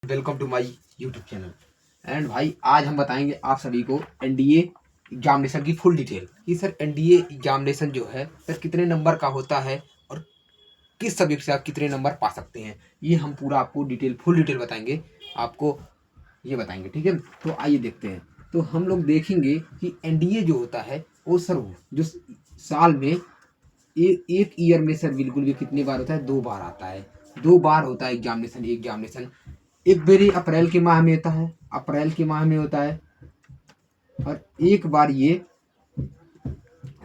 Welcome to my YouTube channel. And भाई आज हम बताएंगे आप सभी को एनडीए एग्जामिनेशन की फुल डिटेल कि सर एनडीए एग्जामिनेशन जो है सर कितने नंबर का होता है और किस सब्जेक्ट से आप कितने नंबर पा सकते हैं। ये हम पूरा आपको फुल डिटेल बताएंगे, आपको ये बताएंगे, ठीक है। तो आइए देखते हैं। तो हम लोग देखेंगे कि एनडीए जो होता है वो सर जो साल में एक ईयर में सर बिल्कुल भी कितनी बार होता है, 2 बार आता है। 2 बार होता है एग्जामिनेशन। एक बार अप्रैल के माह में होता है, अप्रैल के माह में होता है, और एक बार ये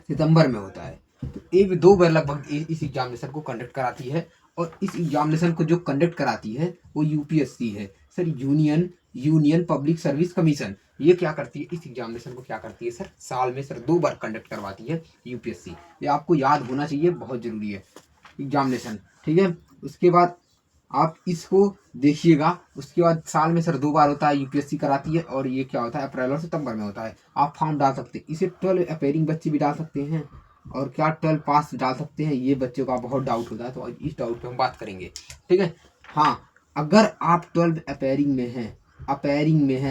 सितंबर में होता है। तो एक 2 बार लगभग इस एग्जामिनेशन को कंडक्ट कराती है। और इस एग्जामिनेशन को जो कंडक्ट कराती है वो यूपीएससी है sir, union public service commission. ये क्या करती है, इस एग्जामिनेशन को क्या करती है सर, साल में सर 2 बार कंडक्ट करवाती है यूपीएससी। ये आपको याद होना चाहिए, बहुत जरूरी है एग्जामिनेशन, ठीक है। उसके बाद आप इसको देखिएगा। उसके बाद साल में सर 2 बार होता है, यूपीएससी कराती है, और ये क्या होता है, अप्रैल और सितंबर में होता है। आप फॉर्म डाल सकते हैं, इसे 12 अपेयरिंग बच्चे भी डाल सकते हैं, और क्या 12 पास डाल सकते हैं, ये बच्चों का बहुत डाउट होता है, तो इस डाउट पे हम बात करेंगे, ठीक है। हाँ, अगर आप 12 अपेयरिंग में हैं,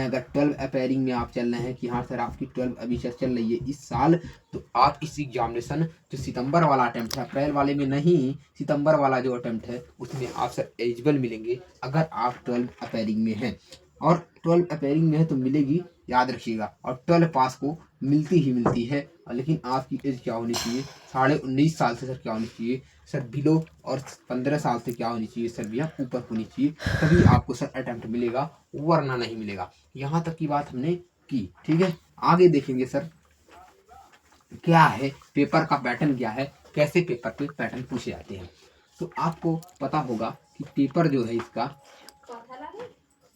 अगर 12 अपेयरिंग में आप चल रहे हैं कि हाँ सर आपकी 12 अभी चल रही है इस साल, तो आप इस एग्जामिनेशन जो सितंबर वाला अटेम्प्ट है, अप्रैल वाले में नहीं, सितंबर वाला जो अटेम्प्ट है उसमें आप सर एलिजिबल मिलेंगे अगर आप 12 अपेयरिंग में हैं। और 12 अपेयरिंग में है तो मिलेगी, याद रखिएगा। और 12 पास को मिलती ही मिलती है, लेकिन आपकी एज क्या होनी चाहिए, 19.5 साल से सर क्या होनी चाहिए सर बिलो, और 15 साल से क्या होनी चाहिए सर भैया ऊपर होनी चाहिए, तभी आपको सर अटेम्प्ट मिलेगा, वरना नहीं मिलेगा। यहाँ तक की बात हमने की, ठीक है। आगे देखेंगे सर क्या है पेपर का पैटर्न, क्या है, कैसे पेपर पे पैटर्न पूछे जाते हैं। तो आपको पता होगा कि पेपर जो है इसका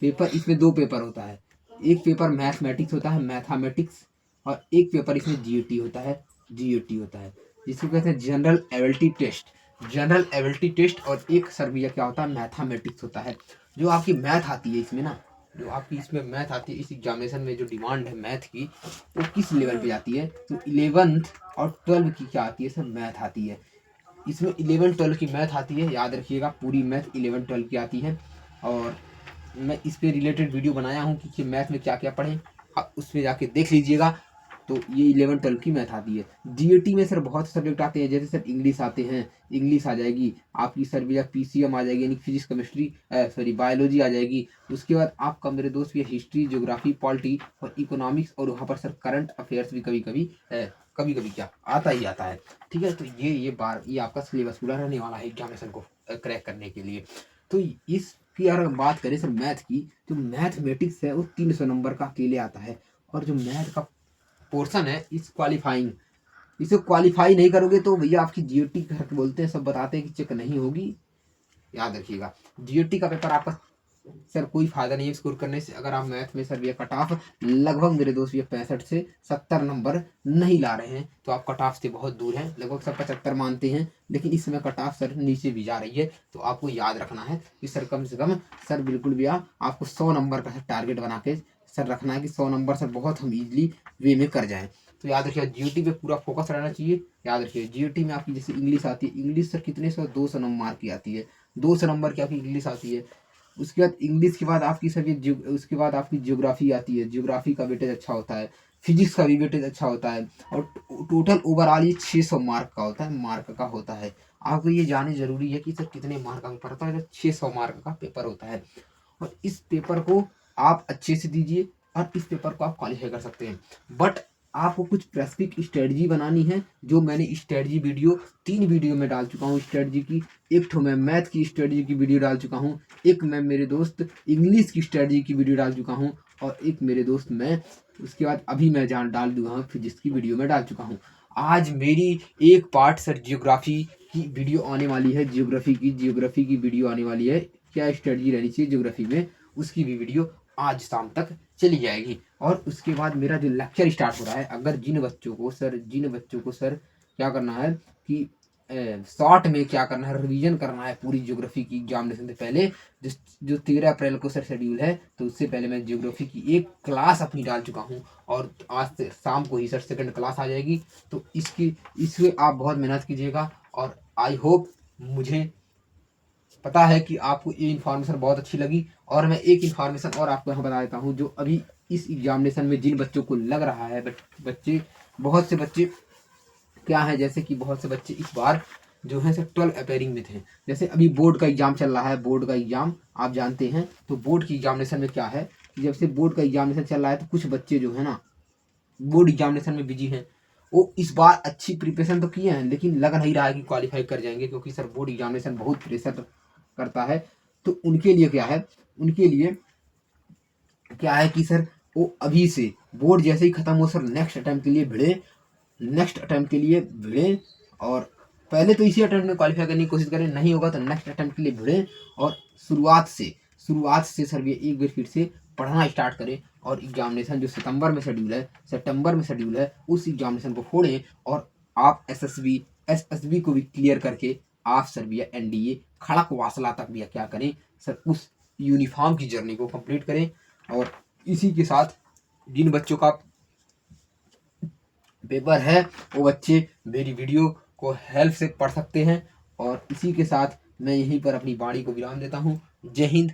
पेपर, इसमें 2 पेपर होता है। एक पेपर मैथमेटिक्स होता है, मैथमेटिक्स, और एक पेपर इसमें जीएटी होता है, जिसको कहते हैं जनरल एबिलिटी टेस्ट, और एक सर भैया क्या होता है, मैथमेटिक्स होता है। जो आपकी मैथ आती है इसमें ना, जो आपकी इसमें मैथ आती है इस एग्जामिनेशन में, जो डिमांड है मैथ की, वो किस लेवल पे जाती है, तो 11th और 12 की क्या आती है सर, मैथ आती है। इसमें 11-12 की मैथ आती है, याद रखिएगा, पूरी मैथ 11-12 की आती है। और मैं इस पे रिलेटेड वीडियो बनाया हूँ कि मैथ में क्या क्या पढ़ें, आप उस पर जाके देख लीजिएगा। तो ये 11-12 की मैथ आती है। जीएटी में सर बहुत सब्जेक्ट आते हैं, जैसे सर इंग्लिश आते हैं, इंग्लिश आ जाएगी आपकी सर भैया, पीसीएम आ जाएगी, यानी फिजिक्स केमिस्ट्री, सॉरी बायोलॉजी आ जाएगी। उसके बाद आपका मेरे दोस्त ये हिस्ट्री, ज्योग्राफी, पॉलिटी और इकोनॉमिक्स, और वहाँ पर सर करंट अफेयर्स भी कभी कभी क्या आता ही आता है, ठीक है। तो ये आपका सिलेबस पूरा रहने वाला है एग्जामिनेशन को क्रैक करने के लिए। तो इसकी अगर हम बात करें सर मैथ की, तो मैथमेटिक्स है वो 300 नंबर का अकेले आता है। और जो मैथ का पोर्शन है इस क्वालिफाइंग, इसे क्वालिफाई नहीं करोगे तो भैया आपकी जीओटी घर बोलते हैं, सब बताते हैं कि चेक नहीं होगी, याद रखिएगा। जीओटी का पेपर आपका सर कोई फायदा नहीं है स्कोर करने से, अगर आप मैथ में सर भैया कट ऑफ लगभग मेरे दोस्त भैया 65 से 70 नंबर नहीं ला रहे हैं, तो आप कट ऑफ से बहुत दूर हैं, लगभग सब 75 मानते हैं, लेकिन इस समय कट ऑफ सर नीचे भी जा रही है। तो आपको याद रखना है कि सर कम से कम सर बिल्कुल भी आपको 100 नंबर का टारगेट बना के सर रखना है कि 100 नंबर सर बहुत हम इजीली वे में कर जाएं। तो याद रखिए जीओटी पे पूरा फोकस रहना चाहिए। याद रखिए जीओटी में आपकी जैसे इंग्लिश आती है, इंग्लिश सर कितने 200 नंबर की आती है, 200 नंबर की आपकी इंग्लिश आती है। उसके बाद इंग्लिश के बाद आपकी सर ये उसके बाद आपकी ज्योग्राफी आती है, ज्योग्राफी का वेटेज अच्छा होता है, फिजिक्स का भी वेटेज अच्छा होता है, और टोटल ओवरऑल ये 600 मार्क का होता है, आपको ये जानना जरूरी है कि सर कितने मार्क का पेपर होता है, 600 मार्क का पेपर होता है। और इस पेपर को आप अच्छे से दीजिए, और इस पेपर को आप क्वालिफाई कर सकते हैं। बट आपको कुछ स्पेसिफिक स्ट्रेटजी बनानी है, जो मैंने स्ट्रेटजी वीडियो 3 वीडियो में डाल चुका हूँ स्ट्रेटजी की। एक तो मैं मैथ की स्ट्रेटजी की वीडियो डाल चुका हूँ, एक मैं मेरे दोस्त इंग्लिश की स्ट्रेटजी की वीडियो डाल चुका हूँ, और एक मेरे दोस्त मैं उसके बाद अभी मैं जान डाल दूंगा हूँ फिजिक्स की वीडियो में डाल चुका हूँ। आज मेरी एक पार्ट सर जियोग्राफी की वीडियो आने वाली है, जियोग्राफी की वीडियो आने वाली है, क्या स्ट्रेटजी रहनी चाहिए ज्योग्राफी में, उसकी भी वीडियो आज शाम तक चली जाएगी। और उसके बाद मेरा जो लेक्चर स्टार्ट हो रहा है, अगर जिन बच्चों को सर क्या करना है कि शॉर्ट में क्या करना है, रिवीजन करना है पूरी ज्योग्राफी की एग्जामिनेशन से पहले, जो 13 अप्रैल को सर शेड्यूल है, तो उससे पहले मैं ज्योग्राफी की एक क्लास अपनी डाल चुका हूँ, और आज से शाम को ही सर सेकंड क्लास आ जाएगी। तो इसमें आप बहुत मेहनत कीजिएगा, और आई होप मुझे पता है कि आपको ये इन्फॉर्मेशन बहुत अच्छी लगी, और मैं एक इन्फॉर्मेशन और आपको यहाँ बता देता हूँ, जो अभी इस एग्जामिनेशन में जिन बच्चों को लग रहा है, बच्चे बहुत से बच्चे क्या है, जैसे कि बहुत से बच्चे इस बार जो है सर 12 अपेयरिंग में थे। जैसे अभी बोर्ड का एग्जाम चल रहा है, बोर्ड का एग्जाम आप जानते हैं, तो बोर्ड की एग्जामिनेशन में क्या है, जब से बोर्ड का एग्जामिनेशन चल रहा है तो कुछ बच्चे जो है ना बोर्ड एग्जामिनेशन में बिजी हैं। वो इस बार अच्छी प्रिपरेशन तो किए हैं, लेकिन लग नहीं रहा है कि क्वालिफाई कर जाएंगे, क्योंकि सर बोर्ड एग्जामिनेशन बहुत प्रेशर करता है। तो उनके लिए क्या है, उनके लिए क्या है कि सर वो अभी से बोर्ड जैसे ही खत्म हो सर नेक्स्ट अटेम्प्ट के लिए भिड़े, नेक्स्ट अटेम्प्ट के लिए भिड़े, और पहले तो इसी अटेम्प्ट में क्वालिफाई करने की कोशिश करें, नहीं होगा तो नेक्स्ट अटेम्प्ट के लिए भिड़े, और शुरुआत से सर ये एक बार फिर से पढ़ना स्टार्ट करें, और एग्जामिनेशन जो सितंबर में शेड्यूल है उस एग्जामिनेशन को फोड़ें, और आप एसएसबी को भी क्लियर करके आप सर भैया एनडीए खड़क वासला तक भैया क्या करें सर, उस यूनिफॉर्म की जर्नी को कंप्लीट करें। और इसी के साथ जिन बच्चों का पेपर है वो बच्चे मेरी वीडियो को हेल्प से पढ़ सकते हैं। और इसी के साथ मैं यहीं पर अपनी वाणी को विराम देता हूँ। जय हिंद,